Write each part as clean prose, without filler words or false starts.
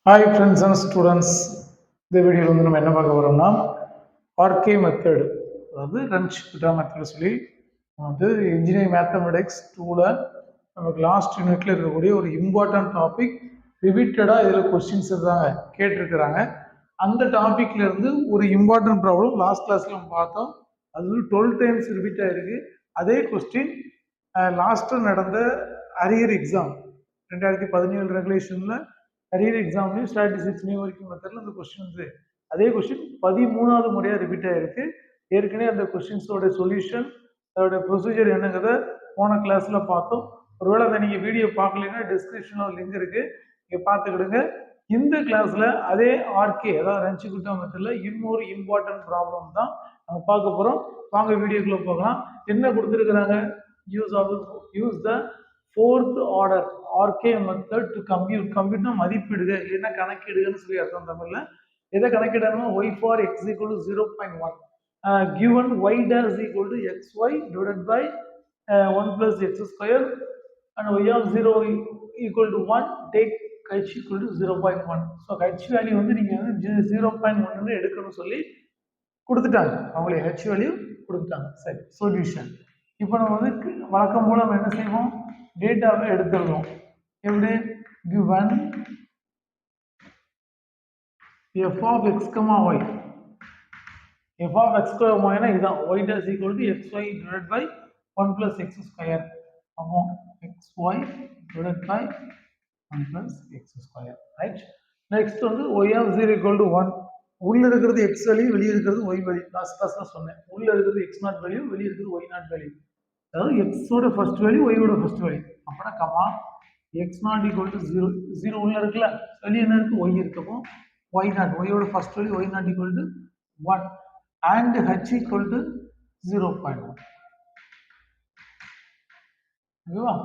Hi friends and students. இந்த வீடியோவில் வந்து நம்ம என்ன பார்க்க போகிறோம்னா ஆர்கே மெத்தட், அதாவது ரன்ஷிப்டா மெத்தட் சொல்லி வந்து இன்ஜினியரிங் மேத்தமெட்டிக்ஸ் 2ல் நமக்கு லாஸ்ட் யூனிட்ல இருக்கக்கூடிய ஒரு இம்பார்ட்டன்ட் டாபிக். ரிப்பீட்டடாக இதில் கொஸ்டின்ஸ் இருந்தாங்க கேட்டிருக்கிறாங்க. அந்த டாப்பிக்ல இருந்து ஒரு இம்பார்ட்டன்ட் ப்ராப்ளம் லாஸ்ட் கிளாஸ்ல நம்ம பார்த்தோம். அது 12 டைம்ஸ் ரிப்பீட் ஆயிருக்கு. அதே கொஸ்டின் லாஸ்ட்டு நடந்த அரியர் எக்ஸாம் 2017 ரெகுலேஷனில் அரியர் எக்ஸாம்லையும் ஸ்டாட்டிஸ்டிக்ஸ் நியூ ஒர்க்கிங் மெத்தடில் அந்த கொஸ்டின் வந்து அதே கொஸ்டின் 13வது முறையாக ரிப்பீட் ஆயிருக்கு. ஏற்கனவே அந்த கொஸ்டின்ஸோட சொல்யூஷன், அதோட ப்ரொசீஜர் என்னங்கிறத போன கிளாஸில் பார்த்தோம். ஒருவேளை அதை நீங்கள் வீடியோ பார்க்கலைன்னா டிஸ்கிரிப்ஷனில் ஒரு லிங்க் இருக்குது, நீங்கள் பார்த்துக்கிடுங்க. இந்த கிளாஸில் அதே ஆர்கே, அதாவது ரன்ஷிப்டா மெத்தடில் இன்னொரு இம்பார்ட்டன்ட் ப்ராப்ளம் தான் நம்ம பார்க்க போகிறோம். வாங்க வீடியோக்குள்ளே போகலாம். என்ன கொடுத்துருக்குறாங்க? Use the fourth order RK method to கம்ப்யூட்னா மதிப்பிடுக, இல்லைன்னா கணக்கிடுகன்னு சொல்லி அர்த்தம் தமிழ்ல. எதை கணக்கிடணும்? y for x equal to 0.1 given y dash equal to xy divided by 1 plus x square and y of 0 equal to 1 take h equal to 0.1. So h value வந்து நீங்க வந்து 0.1 எடுக்கணும்னு சொல்லி கொடுத்துட்டாங்க. அவங்களே h வேல்யூ கொடுத்துட்டாங்க. சரி, சொல்யூஷன். இப்போ நம்ம வந்து வழக்கம் போல நம்ம என்ன செய்வோம்? டேட்டாவை எடுத்துடுறோம். எப்படி? given f of x, y. f of x, y னா இதான் y dash equal to xy divided by 1 plus x square. அப்போ xy divided by 1 plus x square. Right? Next வந்து y of 0 equal to 1. உள்ள இருக்கிறது x value, வெளியே இருக்கிறது y value. Last கிளாஸ்ல சொன்னேன். உள்ள இருக்கிறது x நாட் வேல்யூ, வெளியே இருக்கிறது y நாட் வேல்யூ. அதாவது x ஓட ஃபர்ஸ்ட் வேல்யூ, y ஓட ஃபர்ஸ்ட் வேல்யூ. அப்பனா comma x not equal to 0. 0 உள்ள இருக்குல்ல, வெளியே என்ன இருக்கு? y இருக்கப்போ y நாட், y ஓட first value y not equal to 1 and h equal to 0.1. ஓகேவா?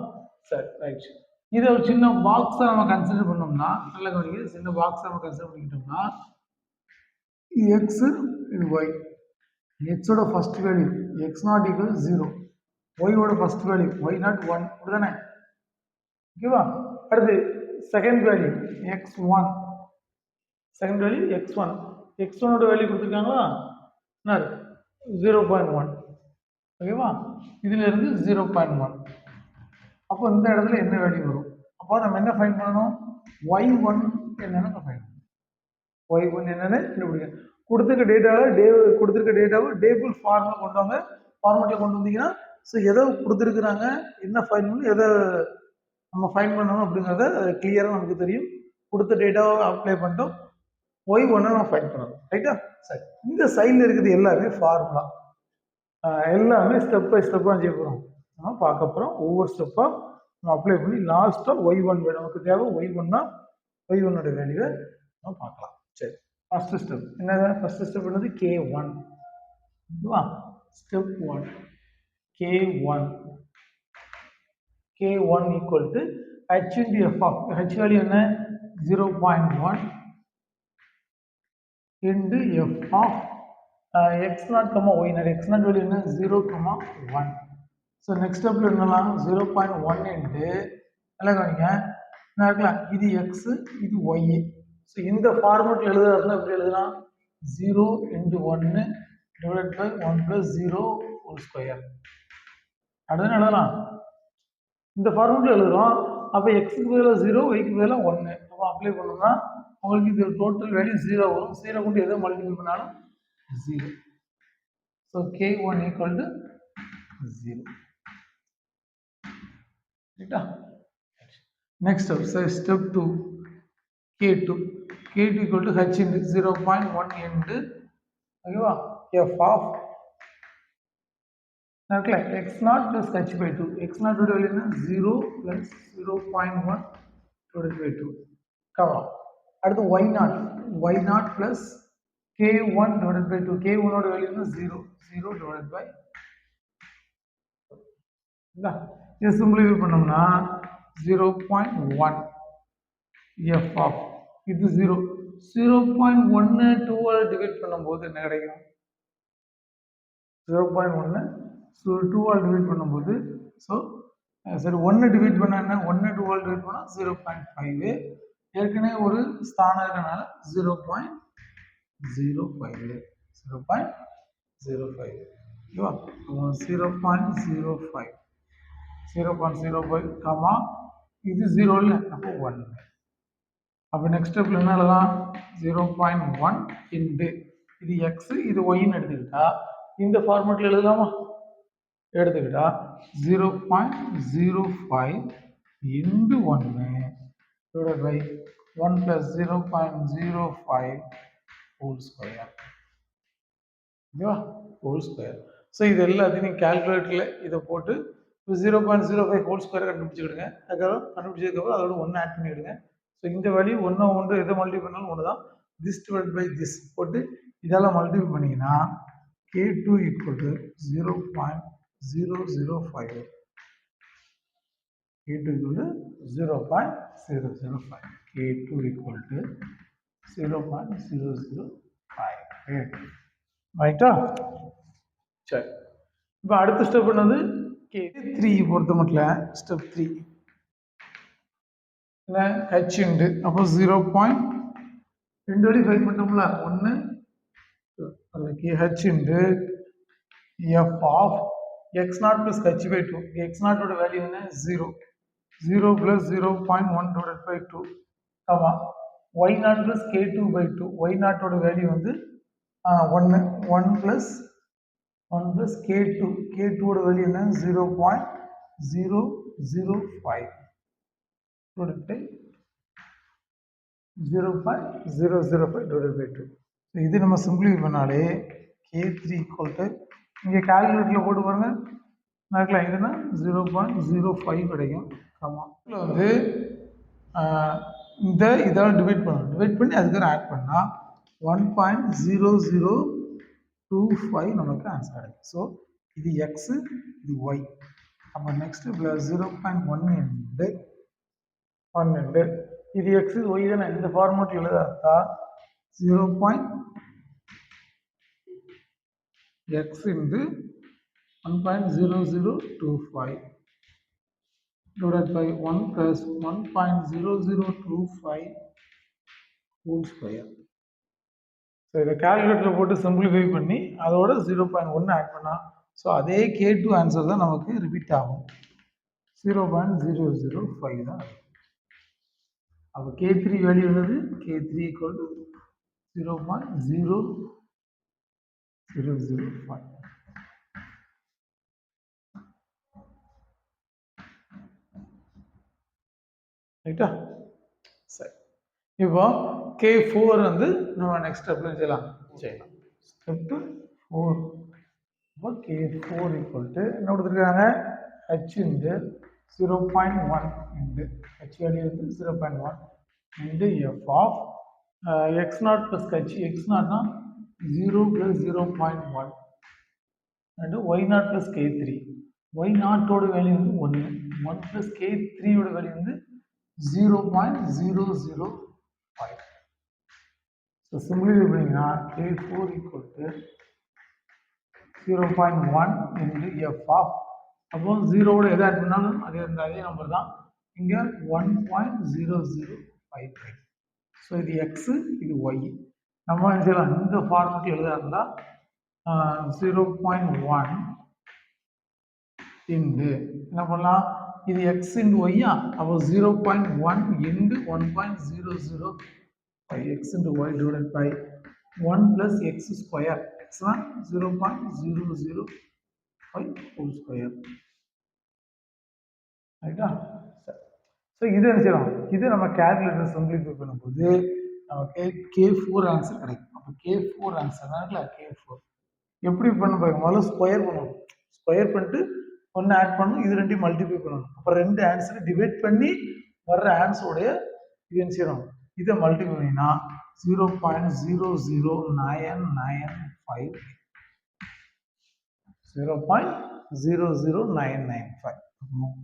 சரி, ரைட். இதை ஒரு சின்ன பாக்ஸை நம்ம கன்சிடர் பண்ணோம்னா, நல்ல கவனிக்க, சின்ன பாக்ஸை நம்ம கன்சிடர் பண்ணிக்கிட்டோம்னா, இது x, இது y. x ஓட first value x not equal 0, y ஓட ஃபர்ஸ்ட் வேல்யூ y நாட் 1. அப்படிதானே? ஓகேவா? அடுத்து second value x1, second value x1. x1 ஓட வேல்யூ கொடுத்துருக்காங்களா? என்ன? 0.1. ஓகேவா? இதுல இருந்து 0.1. அப்போ இந்த இடத்துல என்ன வேல்யூ வரும்? அப்போ நம்ம என்ன ஃபைண்ட் பண்ணணும்? y1 என்னன்னு ஃபைண்ட் பண்ணணும். y1 என்னன்னு கண்டுபிடிங்க. கொடுத்துருக்க டேட்டாவை டேபிள் ஃபார்ம்ல கொண்டு வாங்க. ஃபார்மேட்ல கொண்டு வந்தீங்கன்னா, ஸோ எதை கொடுத்துருக்குறாங்க, என்ன ஃபைண்ட் பண்ணணும், எதை நம்ம ஃபைண்ட் பண்ணணும் அப்படிங்கிறத கிளியராக நமக்கு தெரியும். கொடுத்த டேட்டாவை அப்ளை பண்ணிட்டோம். y1 நம்ம ஃபைண்ட் பண்ணணும். ரைட்டா? சரி, இந்த சைடில் இருக்குது எல்லாமே ஃபார்முலா, எல்லாமே ஸ்டெப் பை ஸ்டெப்பாக செய்ய போகிறோம். நம்ம பார்க்க போகிறோம். ஒவ்வொரு ஸ்டெப்பாக நம்ம அப்ளை பண்ணி லாஸ்ட்டாக y1 வேணும். நமக்கு தேவை y1னா y1ஓட வேல்யூவை நம்ம பார்க்கலாம். சரி, ஃபர்ஸ்ட் ஸ்டெப் என்ன? ஃபர்ஸ்ட் ஸ்டெப் என்னது? k1. ஓகேவா? Step 1 k1. k1 equal to h into f of h value என்ன? 0.1 into f of x0, y naught. x0 value என்ன? 0, 1. so next step என்னலாம்? 0.1 into நல்லா கவனிங்க, என்ன இருக்கலாம்? இது x, இது y. so இந்த ஃபார்மேட்ல எழுதுறதுனா எப்படி எழுதலாம்? 0 into 1 divided by 1 plus 0 whole square. அடுத்து எழுதலாம், இந்த ஃபார்முலா எழுதுறோம். அப்போ எக்ஸுக்கு பதிலாக 0, ஒய்க்கு பதிலாக 1. அப்போ அப்ளை பண்ணோம்னா உங்களுக்கு இது டோட்டல் வேல்யூ 0 வரும். 0 கொண்டு எதை மல்டிபிள் பண்ணாலும் 0. So k1 equal to 0. ரைட்டா? Next step 2 k2. k2 equal to h into 0.1 into, ஓகேவா, f of x0 plus h by 2. x0 value என்ன? 0 plus 0.1 divided by 2. கமா. அடுத்து y0 plus k1 divided by 2. k1 ஓட value என்ன? 0 divided by 2. இதை simplify பண்ணோம்னா 0.1 f of இது 0. 0.1 2 divide பண்ணும்போது என்ன கிடைக்கும்? 0.1 ஸோ 2 டிவைட் பண்ணும்போது, ஸோ சரி 1 டிவைட் பண்ண என்ன? 1 2 டிவைட் பண்ணால் 0.5. ஏற்கனவே ஒரு ஸ்தானம் இருக்கனால 0.05 0.05 ஓகேவா 0.05 0.05 காமா இது 0 இல்லை அப்போ 1 அப்போ நெக்ஸ்ட் ஸ்டெப்ல என்ன எழுதலாம் 0.1 இன்டு இது எக்ஸ் இது ஒய்ன்னு எடுத்துக்கிட்டா இந்த ஃபார்மேட்ல எழுதலாமா எடுத்துக்கிட்டா 0.05 into 1 divided by 1 plus 0.05 whole square ஓகேவா ஹோல் ஸ்கொயர் ஸோ இது எல்லாத்தையும் கால்குலேட்டரில் இதை போட்டு 0.05 ஹோல் ஸ்கொயரை கண்டுபிடிச்சிக்கிடுங்க அதுக்கப்புறம் கண்டுபிடிச்சதுக்கப்புறம் அதோட ஒன்று ஆட் பண்ணிவிடுங்க ஸோ இந்த வேல்யூ ஒன்று எதை மல்டிப்ளை பண்ணாலும் ஒன்று தான் திஸ் டிவைட் பை திஸ் போட்டு இதெல்லாம் மல்டிப்ளை பண்ணிங்கன்னா K2 equal to 0.005 K2 equal to 0.005 K2 equal to 0.005 ரைட்டா சரி இப்போ அடுத்த ஸ்டெப் என்னது K3 பொறுத்த மட்டும் ஸ்டெப் 3 என்ன ஹெச் உண்டு அப்போ 0.2 வழி ஃபைன் பண்ணோம்ல 1 அதுக்கு H into F of x0 plus h by 2 x0 ஓட வேல்யூ என்ன 0 plus 0.1 divided by 2 ஆமா y0 plus k2 by 2 y0 ஓட வேல்யூ வந்து 1 plus k2 ஓட வேல்யூ என்ன 0.005 divided by 0.005 divided by 2 இது நம்ம சிம்பிளிஃபை பண்ணாலே K3 equal to இங்கே கால்குலேட்டரில் போட்டு பாருங்க நடக்கலாம் இதுனா 0.05 கிடைக்கும் ஆமாம் இதில் வந்து இதால் டிவைட் பண்ணி அதுக்கு ஆட் பண்ணால் 1.0025 நமக்கு ஆன்சர் கிடைக்கும் ஸோ இது எக்ஸு இது ஒய் அப்போ நெக்ஸ்ட் ப்ளஸ் 0.1 இது எக்ஸ் இது ஒய் தானே இந்த ஃபார்மேட்டில் எழுதாத்தா 0.x into 1.0025 divided by 1 plus 1.0025 whole square. So இதை கால்குலேட்டரில் போட்டு சிம்பிளிஃபை பண்ணி அதோட 0.1 ஆட் பண்ணால் ஸோ அதே K2 ஆன்சர் தான் நமக்கு ரிப்பீட் ஆகும் 0.005 தான் அப்போ K3 வேல்யூ என்னது K3 equal to 0.005 ரைட்டா சரி இப்போ K4 வந்து நம்ம நெக்ஸ்ட் ஸ்டெப்ல செய்யலாம் ஸ்டெப் 4 இப்போ K4 equal to என்ன கொடுத்துருக்காங்க H into 0.1 into H value வந்து 0.1 into F of x0 plus H x0 னா 0 plus 0.1 and y0 plus K3 y0 ஓட வேல்யூ வந்து 1 plus K3 ஓட வேல்யூ வந்து 0.005 so simplify பண்ணிங்கன்னா K4 equal to 0.1 into F of அப்போ 0 ஓட எதை ஆட் பண்ணாலும் அதே நம்பர் தான் இங்க 1.0055 ஸோ இது எக்ஸ் இது ஒய் நம்ம என்ன செய்யலாம் இந்த ஃபார்முக்கு எழுத இருந்தால் 0.1 இன்டு என்ன பண்ணலாம் இது எக்ஸ் இன்டு ஒய்யா அப்போ 0.1 into 1.005 x into y divided by 1 plus x square எக்ஸ்னா 0.005 ஹோல் ஸ்கொயர் ரைட்டா ஸோ இது என்ன செய்யலாம் இது நம்ம கேல்குலேட்டர் சிம்பிளிஃபை பண்ணும்போது நமக்கு K4 ஆன்சர் கிடைக்கும் அப்போ K4 ஆன்சர் இருக்குல்ல K4 எப்படி பண்ண பாருங்க முதல்ல ஸ்கொயர் பண்ணணும் ஸ்கொயர் பண்ணிட்டு ஒன்று ஆட் பண்ணணும் இது ரெண்டையும் மல்டிப்ளை பண்ணணும் அப்புறம் ரெண்டு ஆன்சரை டிவைட் பண்ணி வர்ற ஆன்சருடைய இது என்ன செய்யணும் இதை மல்டிப்ளை பண்ணினா 0.00995 0.00995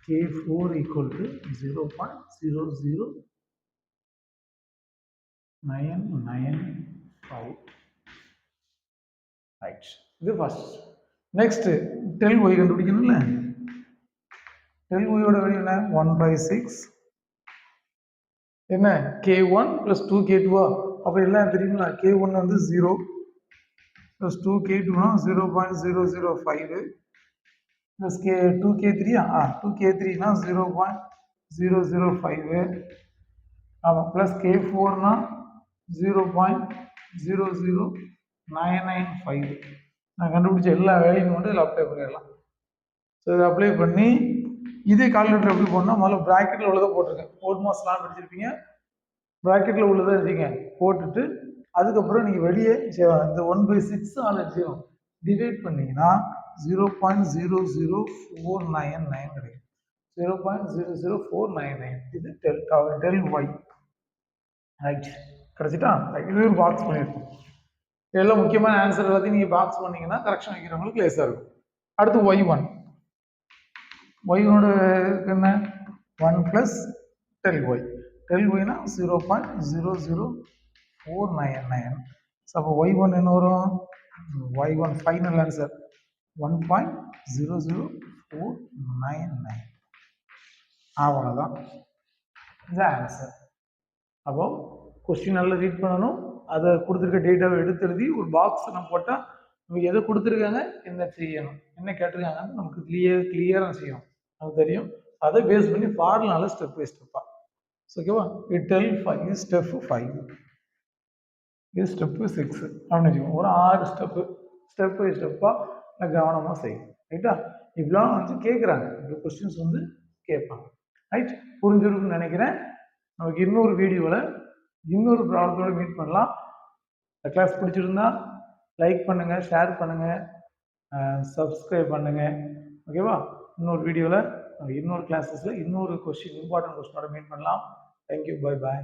K4 equal to 0.00995 right இது first next del y கண்டுபிடிக்கணும்ல del y ஓட வேல்யூ என்ன 1/6 என்ன k1 + 2k2 அப்போ எல்லாம் தெரியுங்களா k1 வந்து 0 + 2k2 0.005 ப்ளஸ் 2k3 2k3 0.005 ஆமாம் ப்ளஸ் k4 0.00995 நான் கண்டுபிடிச்ச எல்லா வேலையும் வந்து இதில் அப்ளை பண்ணிடலாம். ஸோ இதை அப்ளை பண்ணி இதே கால்குலேட்டர் எப்படி போடணும் முதல்ல ப்ராக்கெட்டில் உள்ளதை போட்டிருக்கேன். ஓல்ட் மாஸ்லாம் படிச்சிருப்பீங்க. ப்ராக்கெட்டில் உள்ளதை வச்சுங்க போட்டுட்டு அதுக்கப்புறம் நீங்கள் வெளியே இந்த 1/6 டிவைட் பண்ணிங்கன்னா 0.00499 கிடைக்கும். 0.00499 இது டெல் ஒய் ரைட் கிடைச்சிட்டா. இது ஒரு பாக்ஸ் பண்ணியிருக்கோம். இதெல்லாம் முக்கியமான ஆன்சர் எல்லாத்தையும் நீங்கள் பாக்ஸ் பண்ணீங்கன்னா கரெக்ஷன் வைக்கிறவங்களுக்கு லேஸாக இருக்கும். அடுத்து y1 y1 என்ன 1 + டெல் ஒய் னா 0.00499. ஸோ அப்போ y1 என்ன வரும் y1 ஃபைனல் ஆன்சர் 1.00499 அவ்வளோதான் இந்த ஆன்சர். அப்போ கொஸ்டின் நல்லா ரீட் பண்ணணும். அதை கொடுத்துருக்க டேட்டாவை எடுத்து எழுதி ஒரு பாக்ஸ் நம்ம போட்டால் நமக்கு எதை கொடுத்துருக்காங்க என்ன செய்யணும் என்ன கேட்டிருக்காங்கன்னு நமக்கு கிளியராக செய்யணும் நமக்கு தெரியும். அதை பேஸ் பண்ணி ஃபார்முலால ஸ்டெப் பை ஸ்டெப்பாக ஓகேவா. டெல் 5 ஸ்டெப் 5 இது ஸ்டெப்பு 6 அப்படின்னு வச்சுக்கோங்க. ஒரு 6 ஸ்டெப் பை ஸ்டெப்பாக கவனமாக செய்யும் ரைட்டா. இப்படிலாம் வந்து கேட்குறாங்க இப்படி கொஸ்டின்ஸ் வந்து கேட்பாங்க ரைட். புரிஞ்சிருக்குன்னு நினைக்கிறேன். நமக்கு இன்னொரு வீடியோவில் இன்னொரு ப்ராப்ளத்தோடு மீட் பண்ணலாம். இந்த கிளாஸ் பிடிச்சிருந்தா லைக் பண்ணுங்கள், ஷேர் பண்ணுங்கள், சப்ஸ்கிரைப் பண்ணுங்கள் ஓகேவா. இன்னொரு வீடியோவில் இன்னொரு கிளாஸஸில் இன்னொரு கொஸ்டின் இம்பார்ட்டன்ட் கொஸ்டினோட மீட் பண்ணலாம். Thank you, bye bye.